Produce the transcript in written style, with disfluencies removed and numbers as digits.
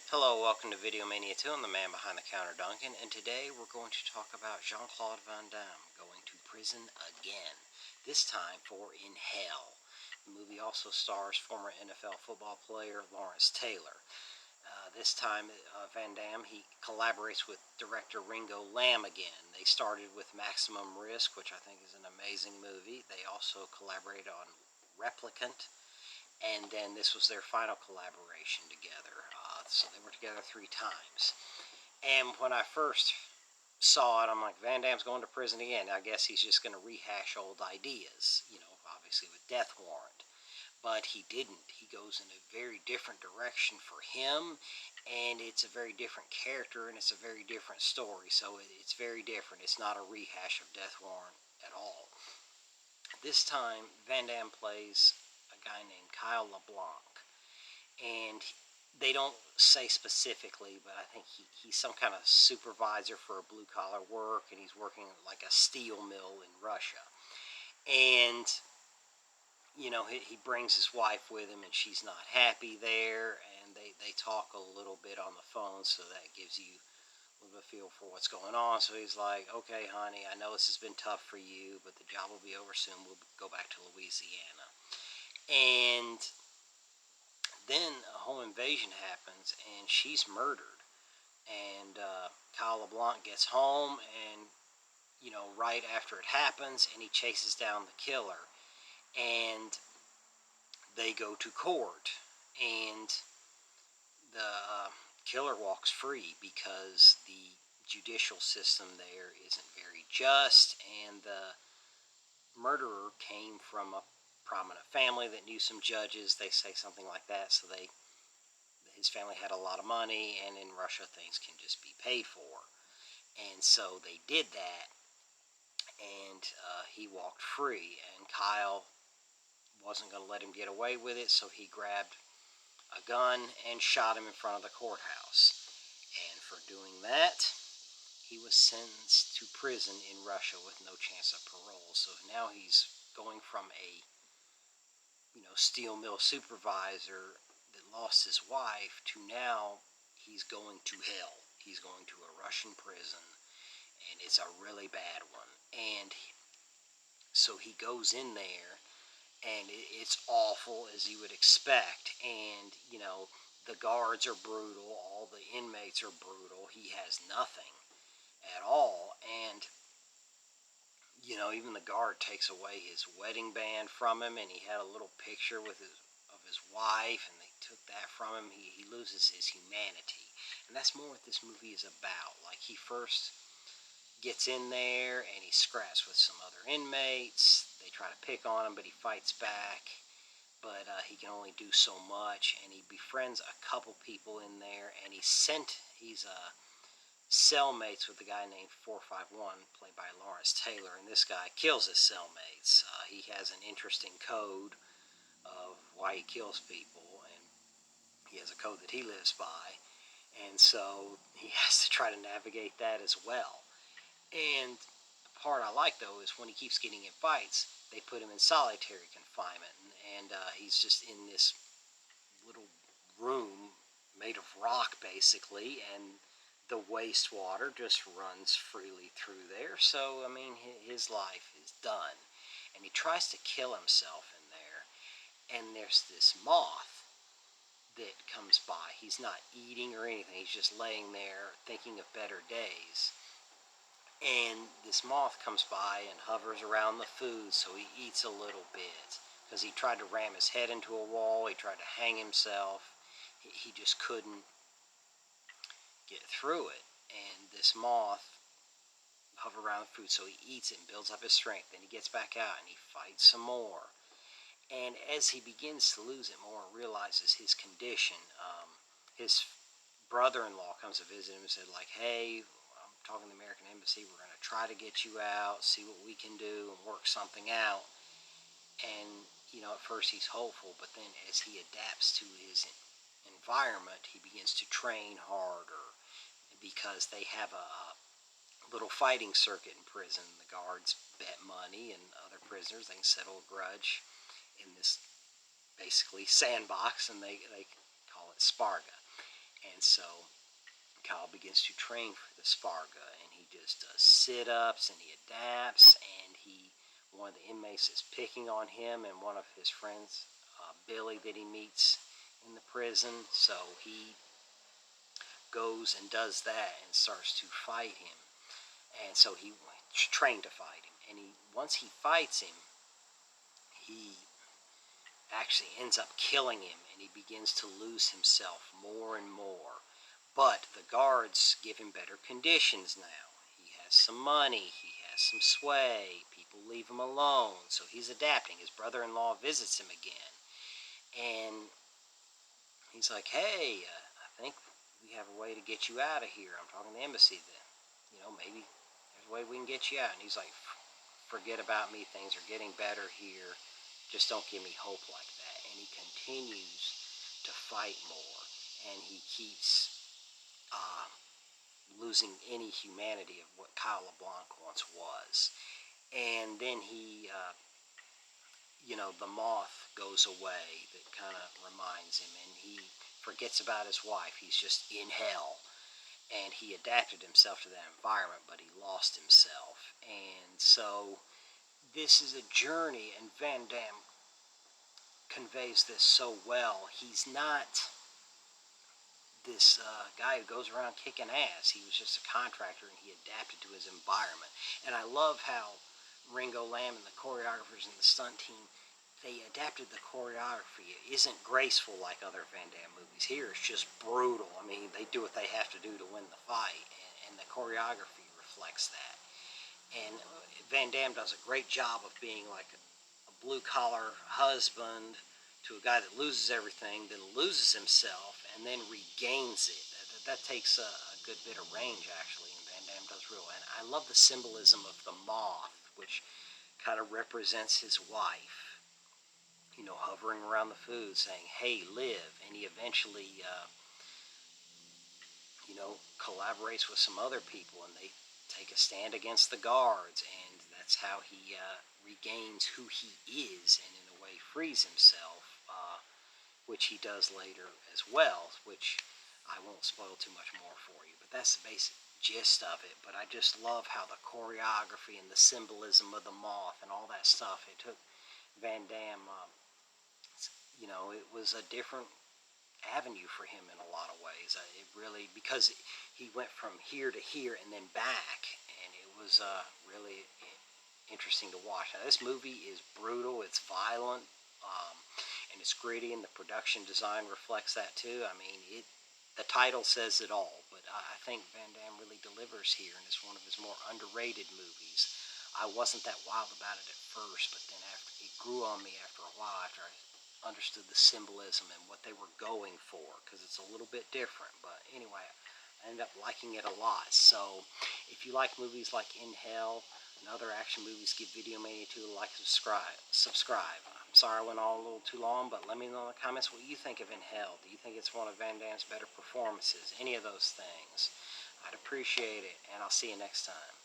Hello, welcome to Video Mania 2. I'm the man behind the counter, Duncan, and today we're going to talk about Jean-Claude Van Damme going to prison again, this time for In Hell. The movie also stars former NFL football player Lawrence Taylor. This time, Van Damme, he collaborates with director Ringo Lam again. They started with Maximum Risk, which I think is an amazing movie. They also collaborated on Replicant, and then this was their final collaboration together. So they were together 3 times. And when I first saw it, I'm like, Van Damme's going to prison again. I guess he's just going to rehash old ideas, obviously with Death Warrant. But he didn't. He goes in a very different direction for him, and it's a very different character, and it's a very different story. So it's very different. It's not a rehash of Death Warrant at all. This time, Van Damme plays a guy named Kyle LeBlanc, and they don't say specifically, but I think he's some kind of supervisor for a blue-collar work, and he's working like a steel mill in Russia. And, he brings his wife with him, and she's not happy there, and they talk a little bit on the phone, so that gives you a little bit of a feel for what's going on. So he's like, okay, honey, I know this has been tough for you, but the job will be over soon. We'll go back to Louisiana. And then a home invasion happens, and she's murdered. And Kyle LeBlanc gets home, and right after it happens, and he chases down the killer, and they go to court, and the killer walks free because the judicial system there isn't very just, and the murderer came from a prominent family that knew some judges. They say something like that, so his family had a lot of money, and in Russia things can just be paid for. And so they did that, and he walked free, and Kyle wasn't going to let him get away with it, so he grabbed a gun and shot him in front of the courthouse. And for doing that, he was sentenced to prison in Russia with no chance of parole. So now he's going from a steel mill supervisor that lost his wife to now he's going to hell. He's going to a Russian prison, and it's a really bad one. And so he goes in there, and it's awful, as you would expect. And the guards are brutal, all the inmates are brutal. He has nothing at all. And even the guard takes away his wedding band from him, and he had a little picture of his wife, and they took that from him. He loses his humanity, and that's more what this movie is about. Like, he first gets in there, and he scraps with some other inmates. They try to pick on him, but he fights back. But he can only do so much, and he befriends a couple people in there, and he's cellmates with a guy named 451, played by Lawrence Taylor, and this guy kills his cellmates. He has an interesting code of why he kills people, and he has a code that he lives by, and so he has to try to navigate that as well. And the part I like, though, is when he keeps getting in fights, they put him in solitary confinement, and he's just in this little room made of rock, basically, and the wastewater just runs freely through there. So, I mean, his life is done. And he tries to kill himself in there, and there's this moth that comes by. He's not eating or anything. He's just laying there thinking of better days. And this moth comes by and hovers around the food, so he eats a little bit. Because he tried to ram his head into a wall, he tried to hang himself. He just couldn't get through it. And this moth hovers around the food, so he eats it and builds up his strength. Then he gets back out and he fights some more. And as he begins to lose it more and realizes his condition, his brother-in-law comes to visit him and said, like, hey, I'm talking to the American Embassy. We're going to try to get you out, see what we can do, and work something out. And, at first he's hopeful, but then as he adapts to his environment, he begins to train harder because they have a little fighting circuit in prison. The guards bet money, and other prisoners, they can settle a grudge in this basically sandbox, and they call it Sparga. And so Kyle begins to train for the Sparga, and he just does sit-ups, and he adapts, and one of the inmates is picking on him, and one of his friends, Billy, that he meets in the prison, so he goes and does that and starts to fight him. And so he trained to fight him, and once he fights him, he actually ends up killing him, and he begins to lose himself more and more. But the guards give him better conditions now. He has some money, he has some sway, people leave him alone, so he's adapting. His brother-in-law visits him again, and he's like, hey, I think we have a way to get you out of here. I'm talking to the embassy then. Maybe there's a way we can get you out. And he's like, forget about me, things are getting better here. Just don't give me hope like that. And he continues to fight more, and he keeps losing any humanity of what Kyle LeBlanc once was. And then the moth goes away that kind of reminds him, and he forgets about his wife. He's just in hell. And he adapted himself to that environment, but he lost himself. And so this is a journey, and Van Damme conveys this so well. He's not this guy who goes around kicking ass. He was just a contractor, and he adapted to his environment. And I love how Ringo Lam and the choreographers and the stunt team, they adapted the choreography. It isn't graceful like other Van Damme movies. Here it's just brutal. I mean, they do what they have to do to win the fight, and the choreography reflects that. And Van Damme does a great job of being like a blue-collar husband to a guy that loses everything, then loses himself, and then regains it. That takes a good bit of range, actually, and Van Damme does real. And I love the symbolism of the moth, which kind of represents his wife, hovering around the food, saying, hey, live. And he eventually, collaborates with some other people, and they take a stand against the guards, and that's how he regains who he is, and in a way frees himself, which he does later as well, which I won't spoil too much more for you, but that's the basic gist of it. But I just love how the choreography and the symbolism of the moth and all that stuff, it took Van Damme, it was a different avenue for him in a lot of ways. It really, because he went from here to here and then back, and it was really interesting to watch. Now, this movie is brutal, it's violent, and it's gritty, and the production design reflects that too. I mean, the title says it all, but I think Van Damme really delivers here, and it's one of his more underrated movies. I wasn't that wild about it at first, but then after it grew on me after a while, after I understood the symbolism and what they were going for, because it's a little bit different. But anyway, I ended up liking it a lot. So if you like movies like In Hell and other action movies, give Video Mania 2 a like and subscribe. I'm sorry I went on a little too long, but let me know in the comments what you think of In Hell. Do you think it's one of Van Damme's better performances? Any of those things. I'd appreciate it, and I'll see you next time.